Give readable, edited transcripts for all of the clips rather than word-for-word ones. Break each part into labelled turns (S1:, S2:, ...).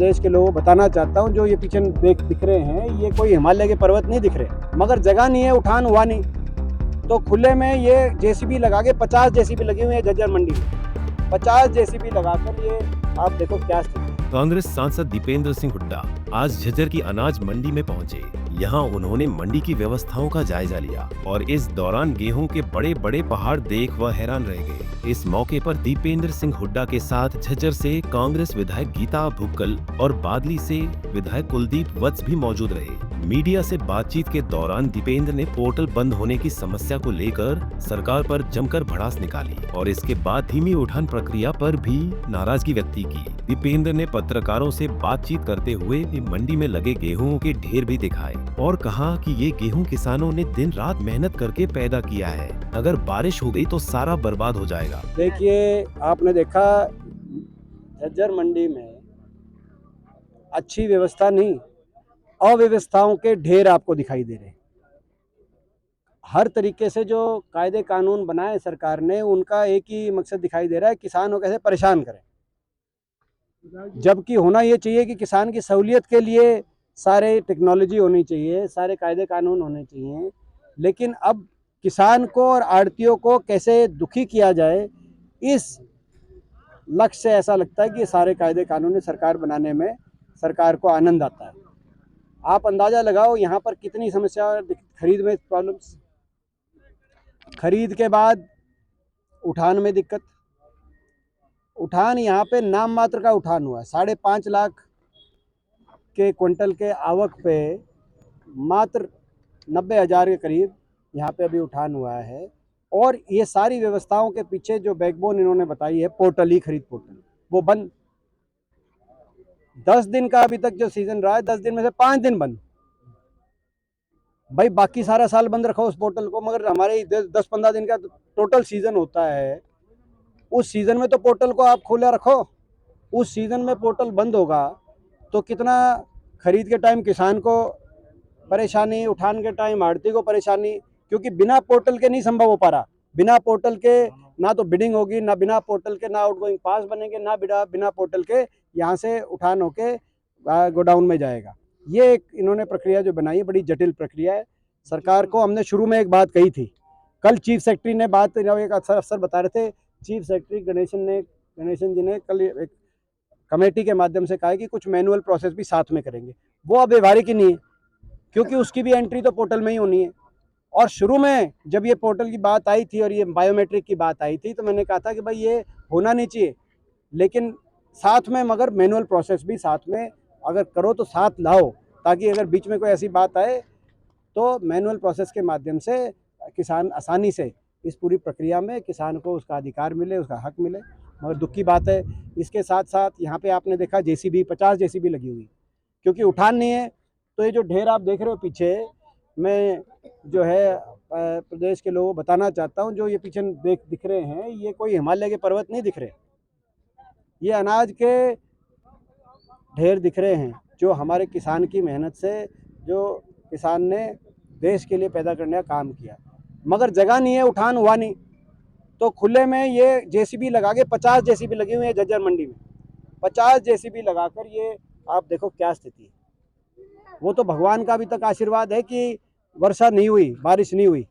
S1: प्रदेश के लोगों को बताना चाहता हूँ, जो ये पीछे दिख रहे हैं, ये कोई हिमालय के पर्वत नहीं दिख रहे, मगर जगह नहीं है, उठान हुआ नहीं, तो खुले में ये जेसीबी लगा के 50 जेसीबी लगी हुई है झज्जर मंडी में। 50 जेसीबी लगाकर ये आप देखो क्या स्थिति है।
S2: कांग्रेस सांसद दीपेंद्र सिंह हुड्डा आज झज्जर की अनाज मंडी में पहुंचे। यहां उन्होंने मंडी की व्यवस्थाओं का जायजा लिया और इस दौरान गेहूं के बड़े बड़े पहाड़ देख वह हैरान रह गए। इस मौके पर दीपेंद्र सिंह हुड्डा के साथ झज्जर से कांग्रेस विधायक गीता भुक्कल और बादली से विधायक कुलदीप वत्स भी मौजूद रहे। मीडिया से बातचीत के दौरान दीपेंद्र ने पोर्टल बंद होने की समस्या को लेकर सरकार पर जमकर भड़ास निकाली और इसके बाद धीमी उठान प्रक्रिया पर भी नाराजगी व्यक्त की। दीपेंद्र ने पत्रकारों से बातचीत करते हुए मंडी में लगे गेहूं के ढेर भी दिखाए और कहा कि ये गेहूं किसानों ने दिन रात मेहनत करके पैदा किया है, अगर बारिश हो गई तो सारा बर्बाद हो जाएगा।
S1: देखिए, आपने देखा झज्जर मंडी में अच्छी व्यवस्था नहीं, अव्यवस्थाओं के ढेर आपको दिखाई दे रहे हैं। हर तरीके से जो कायदे कानून बनाए सरकार ने, उनका एक ही मकसद दिखाई दे रहा है, किसान को कैसे परेशान करें। जबकि होना ये चाहिए कि किसान की सहूलियत के लिए सारे टेक्नोलॉजी होनी चाहिए, सारे कायदे कानून होने चाहिए, लेकिन अब किसान को और आड़तियों को कैसे दुखी किया जाए, इस लक्ष्य से ऐसा लगता है कि सारे कायदे कानून सरकार बनाने में सरकार को आनंद आता है। आप अंदाज़ा लगाओ यहाँ पर कितनी समस्या, खरीद में प्रॉब्लम्स, खरीद के बाद उठान में दिक्कत। उठान यहाँ पे नाम मात्र का उठान हुआ है, 5.5 लाख के क्विंटल के आवक पे मात्र 90,000 के करीब यहाँ पे अभी उठान हुआ है। और ये सारी व्यवस्थाओं के पीछे जो बैकबोन इन्होंने बताई है, पोर्टल ही खरीद पोर्टल, वो बंद। 10 दिन का अभी तक जो सीजन रहा है, 10 दिन में से 5 दिन बंद। भाई बाकी सारा साल बंद रखो उस पोर्टल को, मगर हमारे 10-15 दिन का टोटल सीजन होता है, उस सीजन में तो पोर्टल को आप खोला रखो। उस सीजन में पोर्टल बंद होगा तो कितना खरीद के टाइम किसान को परेशानी, उठान के टाइम आड़ती को परेशानी, क्योंकि बिना पोर्टल के नहीं संभव हो पा रहा। बिना पोर्टल के ना तो बिडिंग होगी, ना बिना पोर्टल के ना आउटगोइंग पास बनेंगे, ना बिना पोर्टल के यहाँ से उठान होके गोडाउन में जाएगा। ये एक इन्होंने प्रक्रिया जो बनाई है, बड़ी जटिल प्रक्रिया है। सरकार को हमने शुरू में एक बात कही थी, कल चीफ सेक्रेटरी ने बात, एक अफसर बता रहे थे, चीफ सेक्रेटरी गणेशन जी ने कल एक कमेटी के माध्यम से कहा है कि कुछ मैनुअल प्रोसेस भी साथ में करेंगे। वो अब व्यवहारिक ही नहीं है, क्योंकि उसकी भी एंट्री तो पोर्टल में ही होनी है। और शुरू में जब ये पोर्टल की बात आई थी और ये बायोमेट्रिक की बात आई थी, तो मैंने कहा था कि भाई ये होना नहीं चाहिए, लेकिन साथ में मगर मैनुअल प्रोसेस भी साथ में अगर करो तो साथ लाओ, ताकि अगर बीच में कोई ऐसी बात आए तो मैनुअल प्रोसेस के माध्यम से किसान आसानी से इस पूरी प्रक्रिया में किसान को उसका अधिकार मिले, उसका हक मिले। मगर दुख की बात है, इसके साथ साथ यहाँ पे आपने देखा जेसीबी, 50 जेसीबी लगी हुई, क्योंकि उठान नहीं है। तो ये जो ढेर आप देख रहे हो पीछे, मैं जो है प्रदेश के लोगों को बताना चाहता हूँ, जो ये पीछे दिख रहे हैं, ये कोई हिमालय के पर्वत नहीं दिख रहे, ये अनाज के ढेर दिख रहे हैं, जो हमारे किसान की मेहनत से, जो किसान ने देश के लिए पैदा करने का काम किया। मगर जगह नहीं है, उठान हुआ नहीं, तो खुले में ये जेसीबी लगा के 50 जेसीबी लगी हुई है झज्जर मंडी में। 50 जेसीबी लगाकर ये आप देखो क्या स्थिति है। वो तो भगवान का अभी तक आशीर्वाद है कि वर्षा नहीं हुई, बारिश नहीं हुई।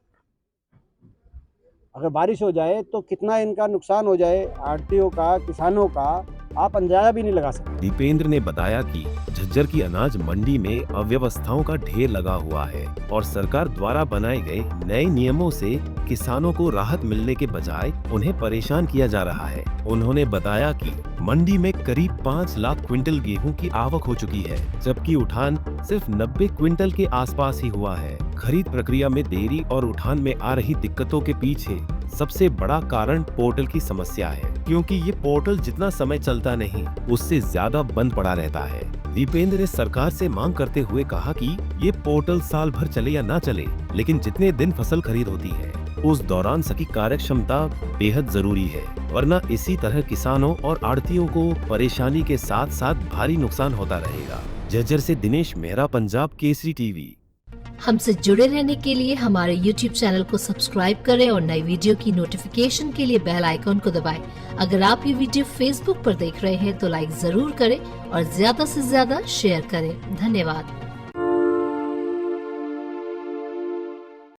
S1: अगर बारिश हो जाए तो कितना इनका नुकसान हो जाए, आड़तियों का, किसानों का, आप अंदाजा भी नहीं लगा सकते।
S2: दीपेंद्र ने बताया कि झज्जर की अनाज मंडी में अव्यवस्थाओं का ढेर लगा हुआ है और सरकार द्वारा बनाए गए नए नियमों से किसानों को राहत मिलने के बजाय उन्हें परेशान किया जा रहा है। उन्होंने बताया कि मंडी में करीब 5 लाख क्विंटल गेहूं की आवक हो चुकी है, जबकि उठान सिर्फ 90 क्विंटल के आसपास ही हुआ है। खरीद प्रक्रिया में देरी और उठान में आ रही दिक्कतों के पीछे सबसे बड़ा कारण पोर्टल की समस्या है, क्योंकि ये पोर्टल जितना समय चलता नहीं, उससे ज्यादा बंद पड़ा रहता है। दीपेंद्र ने सरकार से मांग करते हुए कहा कि ये पोर्टल साल भर चले या ना चले, लेकिन जितने दिन फसल खरीद होती है उस दौरान सकी कार्यक्षमता बेहद जरूरी है, वरना इसी तरह किसानों और आड़तियों को परेशानी के साथ साथ भारी नुकसान होता रहेगा। झज्जर से दिनेश मेहरा, पंजाब केसरी टीवी।
S3: हमसे जुड़े रहने के लिए हमारे YouTube चैनल को सब्सक्राइब करें और नई वीडियो की नोटिफिकेशन के लिए बेल आइकॉन को दबाएं। अगर आप ये वीडियो Facebook पर देख रहे हैं तो लाइक जरूर करें और ज्यादा से ज्यादा शेयर करें। धन्यवाद।